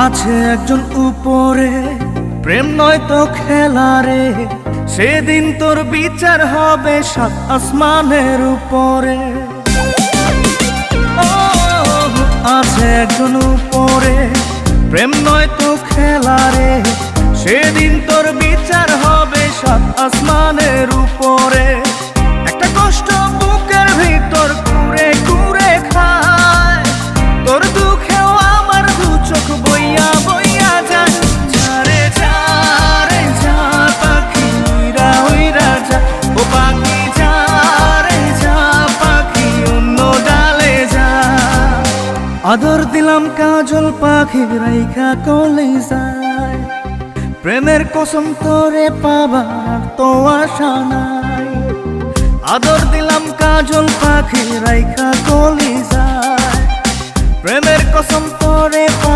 আছে একজন উপরে, প্রেম নয় তো খেলা রে, সেদিন তোর বিচার হবে সাত আসমানের উপরে। ও, আছে একজন উপরে, প্রেম নয় তো খেলা রে, সেদিন তোর বিচার হবে সাত আসমানের উপরে। একটা কষ্ট বুকের ভিতর কুরে কুরে খায়, তোর দুঃখেও আমার দু চোখ বইয়া বইয়া যায়। যারে যারে যা পাখি উইরা উইরা যা, ও পাখি যারে যা পাখি অন্য ডালে যা। আদর দিলাম কাজল পাখি রাইখা কলে যায়, প্রেমের কসম তোরে পাবার তো আশা নাই। আদর দিলাম কাজল পাখি রাইখা কলে যায়, প্রেমের কসম তোরে